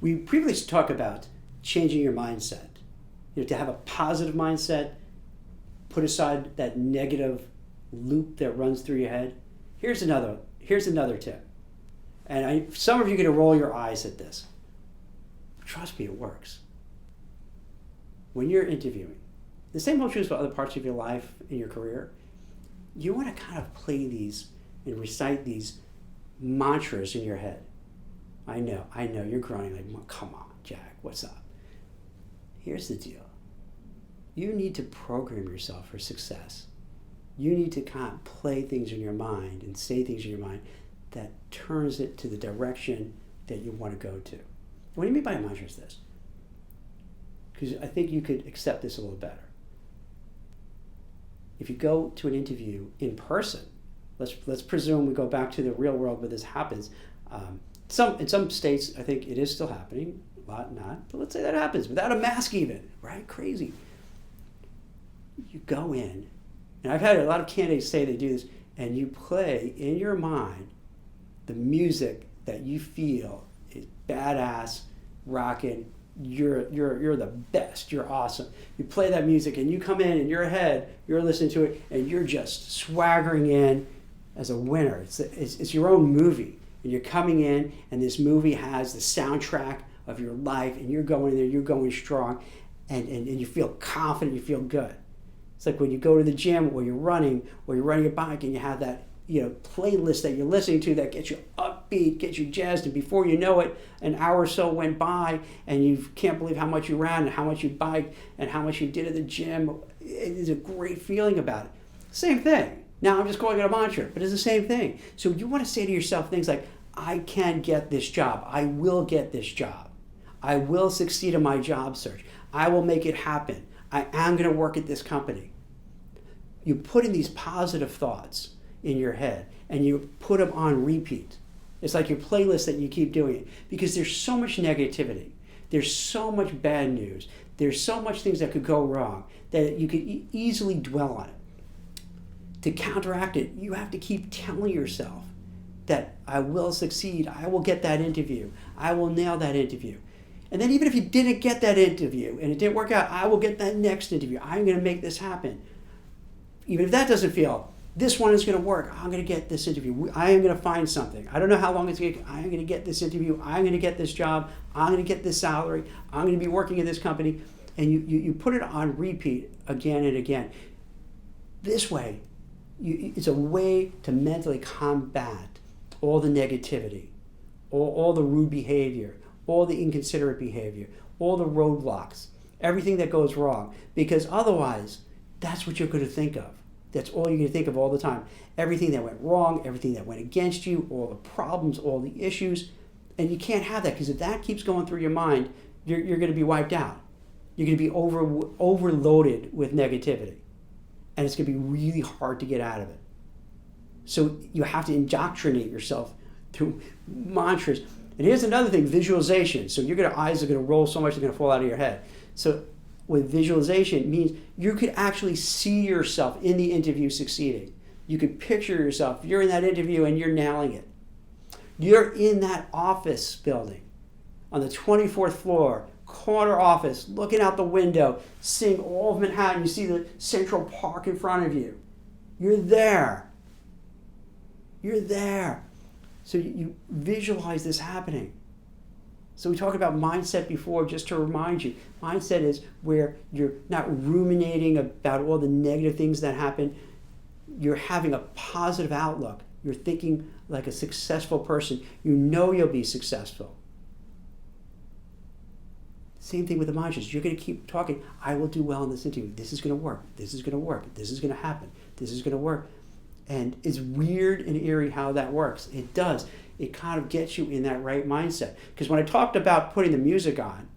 We previously talked about changing your mindset. To have a positive mindset, put aside that negative loop that runs through your head. Here's another tip. And some of you are going to roll your eyes at this. Trust me, it works. When you're interviewing, the same holds true for other parts of your life and your career. You want to kind of play these and recite these mantras in your head. I know, you're growing like, come on, Jack, what's up? Here's the deal. You need to program yourself for success. You need to kind of play things in your mind and say things in your mind that turns it to the direction that you want to go to. What do you mean by a mantra is this? Because I think you could accept this a little better. If you go to an interview in person, let's presume we go back to the real world where this happens. In some states, I think it is still happening. A lot not, but let's say that happens without a mask even, right? Crazy. You go in, and I've had a lot of candidates say they do this, and you play in your mind the music that you feel is badass, rocking. You're the best. You're awesome. You play that music, and you come in your head. You're listening to it, and you're just swaggering in as a winner. It's your own movie, and you're coming in, and this movie has the soundtrack of your life, and you're going in there. You're going strong, and you feel confident. You feel good. It's like when you go to the gym, or you're running a bike, and you have that playlist that you're listening to that gets you upbeat, gets you jazzed, and before you know it, an hour or so went by, and you can't believe how much you ran, and how much you biked, and how much you did at the gym. It's a great feeling about it. Same thing. Now I'm just calling it a mantra, but it's the same thing. So you want to say to yourself things like, I can get this job. I will get this job. I will succeed in my job search. I will make it happen. I am going to work at this company. You put in these positive thoughts in your head, and you put them on repeat. It's like your playlist that you keep doing it, because there's so much negativity. There's so much bad news. There's so much things that could go wrong that you could easily dwell on it. To counteract it, you have to keep telling yourself that I will succeed. I will get that interview. I will nail that interview. And then even if you didn't get that interview and it didn't work out, I will get that next interview. I'm going to make this happen. Even if that doesn't feel, this one is going to work. I'm going to get this interview. I am going to find something. I don't know how long it's going to take. I'm going to get this interview. I'm going to get this job. I'm going to get this salary. I'm going to be working in this company. And you put it on repeat again and again. This way, it's a way to mentally combat all the negativity, all the rude behavior, all the inconsiderate behavior, all the roadblocks, everything that goes wrong. Because otherwise, that's what you're going to think of. That's all you're going to think of all the time. Everything that went wrong, everything that went against you, all the problems, all the issues. And you can't have that, because if that keeps going through your mind, you're going to be wiped out. You're going to be overloaded with negativity. And it's going to be really hard to get out of it. So you have to indoctrinate yourself through mantras. And here's another thing, visualization. So your eyes are going to roll so much they're going to fall out of your head. So with visualization, it means you could actually see yourself in the interview succeeding. You could picture yourself. You're in that interview and you're nailing it. You're in that office building on the 24th floor, corner office, looking out the window, seeing all of Manhattan. You see the Central Park in front of you. You're there. You're there. So you visualize this happening. So we talked about mindset before, just to remind you. Mindset is where you're not ruminating about all the negative things that happen. You're having a positive outlook. You're thinking like a successful person. You know you'll be successful. Same thing with the mantras. You're going to keep talking. I will do well in this interview. This is going to work. This is going to work. This is going to happen. This is going to work. And it's weird and eerie how that works. It does. It kind of gets you in that right mindset. Because when I talked about putting the music on,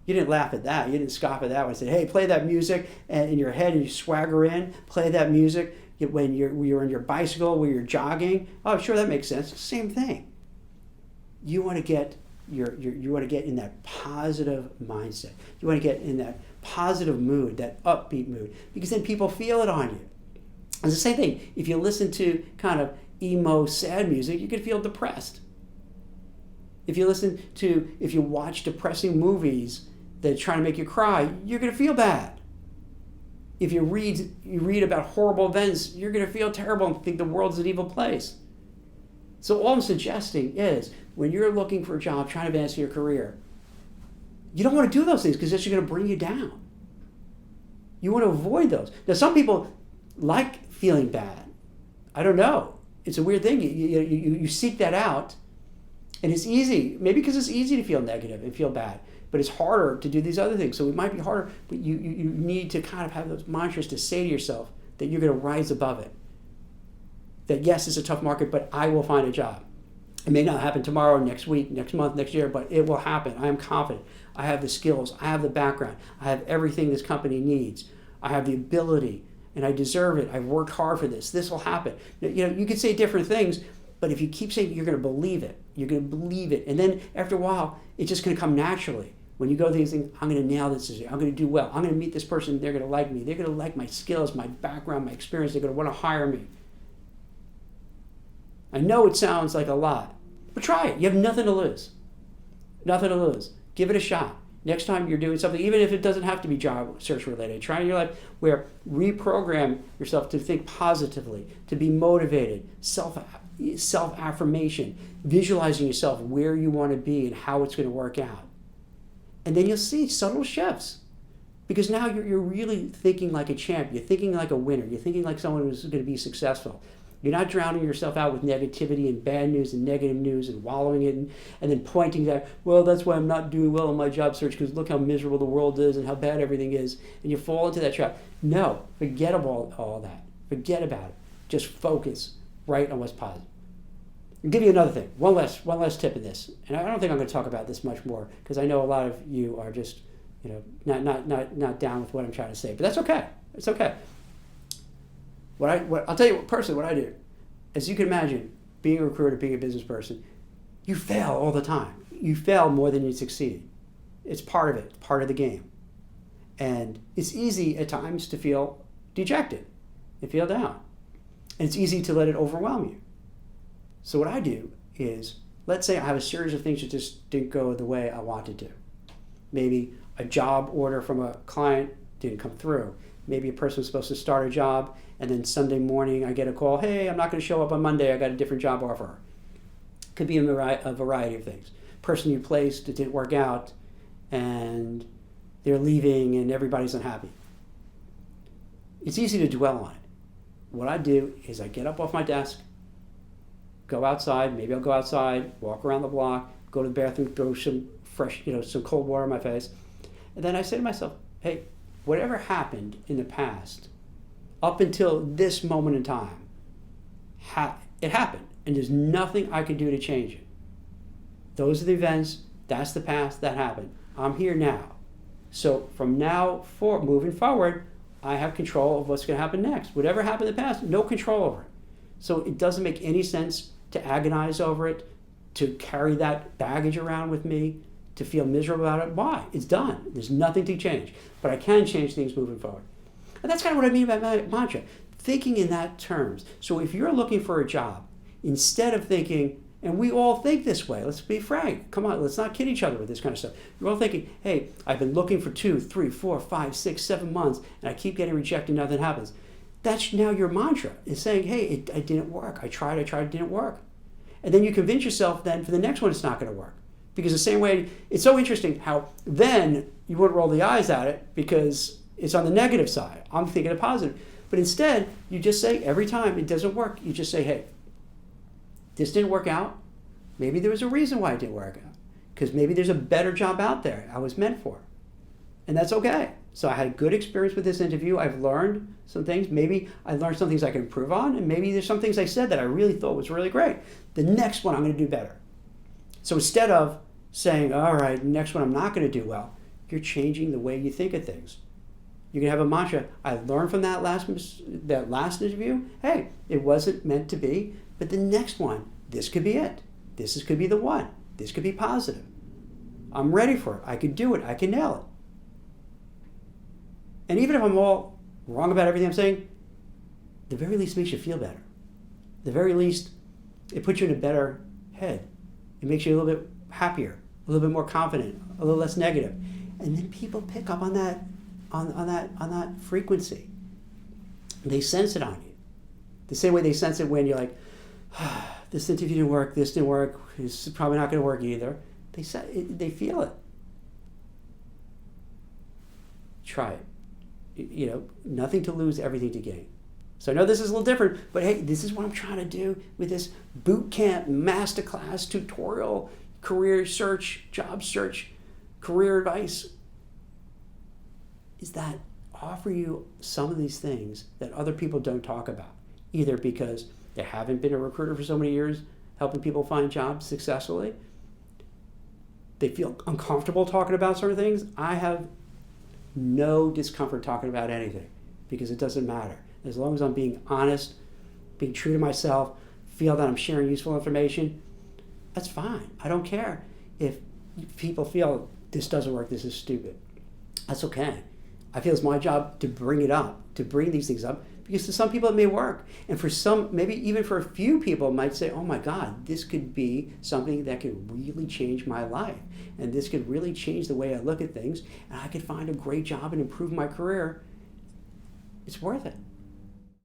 you didn't laugh at that. You didn't scoff at that. I said, hey, play that music and in your head and you swagger in. Play that music when you're on your bicycle, when you're jogging. Oh, sure, that makes sense. Same thing. You want to get you want to get in that positive mindset. You want to get in that positive mood, that upbeat mood, because then people feel it on you. It's the same thing. If you listen to kind of emo, sad music, you could feel depressed. If you watch depressing movies that are trying to make you cry, you're going to feel bad. If you read about horrible events, you're going to feel terrible and think the world's an evil place. So all I'm suggesting is, when you're looking for a job, trying to advance in your career, you don't want to do those things because that's going to bring you down. You want to avoid those. Now, some people like feeling bad. I don't know. It's a weird thing. You seek that out, and it's easy. Maybe because it's easy to feel negative and feel bad, but it's harder to do these other things. So it might be harder, but you need to kind of have those mantras to say to yourself that you're going to rise above it. That yes, it's a tough market, but I will find a job. It may not happen tomorrow, next week, next month, next year, but it will happen. I am confident. I have the skills. I have the background. I have everything this company needs. I have the ability, and I deserve it. I've worked hard for this. This will happen. You can say different things, but if you keep saying it, you're going to believe it. You're going to believe it. And then after a while, it's just going to come naturally. When you go through these things, I'm going to nail this. I'm going to do well. I'm going to meet this person. They're going to like me. They're going to like my skills, my background, my experience. They're going to want to hire me. I know it sounds like a lot, but try it. You have nothing to lose. Nothing to lose. Give it a shot. Next time you're doing something, even if it doesn't have to be job search related, try in your life where reprogram yourself to think positively, to be motivated, self-affirmation, visualizing yourself where you want to be and how it's going to work out. And then you'll see subtle shifts. Because now you're really thinking like a champ. You're thinking like a winner. You're thinking like someone who's going to be successful. You're not drowning yourself out with negativity and bad news and negative news and wallowing it and then pointing that, well, that's why I'm not doing well in my job search because look how miserable the world is and how bad everything is. And you fall into that trap. No, forget about all that. Forget about it. Just focus right on what's positive. I'll give you another thing. One last tip in this. And I don't think I'm going to talk about this much more because I know a lot of you are just, not down with what I'm trying to say. But that's okay. It's okay. I'll tell you personally what I do. As you can imagine, being a recruiter, being a business person, you fail all the time. You fail more than you succeed. It's part of it, part of the game. And it's easy at times to feel dejected and feel down. And it's easy to let it overwhelm you. So what I do is, let's say I have a series of things that just didn't go the way I wanted to. Maybe a job order from a client didn't come through. Maybe a person was supposed to start a job, and then Sunday morning I get a call, hey, I'm not going to show up on Monday, I got a different job offer. Could be a variety of things. Person you placed, it didn't work out, and they're leaving, and everybody's unhappy. It's easy to dwell on it. What I do is I get up off my desk, go outside, maybe I'll go outside, walk around the block, go to the bathroom, throw some fresh, some cold water on my face, and then I say to myself, hey, whatever happened in the past, up until this moment in time, it happened, and there's nothing I can do to change it. Those are the events, that's the past, that happened. I'm here now. So from now moving forward, I have control of what's going to happen next. Whatever happened in the past, no control over it. So it doesn't make any sense to agonize over it, to carry that baggage around with me, to feel miserable about it. Why? It's done. There's nothing to change. But I can change things moving forward. And that's kind of what I mean by my mantra, thinking in that terms. So if you're looking for a job, instead of thinking, and we all think this way, let's be frank, come on, let's not kid each other with this kind of stuff. You're all thinking, hey, I've been looking for 2, 3, 4, 5, 6, 7 months, and I keep getting rejected, nothing happens. That's now your mantra, is saying, hey, it didn't work. I tried, it didn't work. And then you convince yourself then for the next one it's not going to work. Because the same way, it's so interesting how then you wouldn't roll the eyes at it because it's on the negative side. I'm thinking of positive. But instead, you just say every time it doesn't work, you just say, hey, this didn't work out. Maybe there was a reason why it didn't work out. Because maybe there's a better job out there I was meant for. And that's okay. So I had a good experience with this interview. I've learned some things. Maybe I learned some things I can improve on. And maybe there's some things I said that I really thought was really great. The next one I'm going to do better. So instead of saying, all right, next one I'm not going to do well, you're changing the way you think of things. You're going to have a mantra. I learned from that last interview. Hey, it wasn't meant to be. But the next one, this could be it. This could be the one. This could be positive. I'm ready for it. I could do it. I can nail it. And even if I'm all wrong about everything I'm saying, the very least makes you feel better. The very least, it puts you in a better head. It makes you a little bit happier, a little bit more confident, a little less negative. And then people pick up on that, on that frequency. They sense it on you. The same way they sense it when you're like, this interview didn't work, this didn't work, this is probably not going to work either. They feel it. Try it. Nothing to lose, everything to gain. So I know this is a little different, but hey, this is what I'm trying to do with this boot camp, masterclass, tutorial, career search, job search, career advice, is that offer you some of these things that other people don't talk about, either because they haven't been a recruiter for so many years helping people find jobs successfully, they feel uncomfortable talking about certain things. I have no discomfort talking about anything because it doesn't matter. As long as I'm being honest, being true to myself, feel that I'm sharing useful information, that's fine. I don't care if people feel this doesn't work, this is stupid. That's okay. I feel it's my job to bring it up, to bring these things up, because to some people it may work. And for some, maybe even for a few people, might say, oh my God, this could be something that could really change my life. And this could really change the way I look at things. And I could find a great job and improve my career. It's worth it.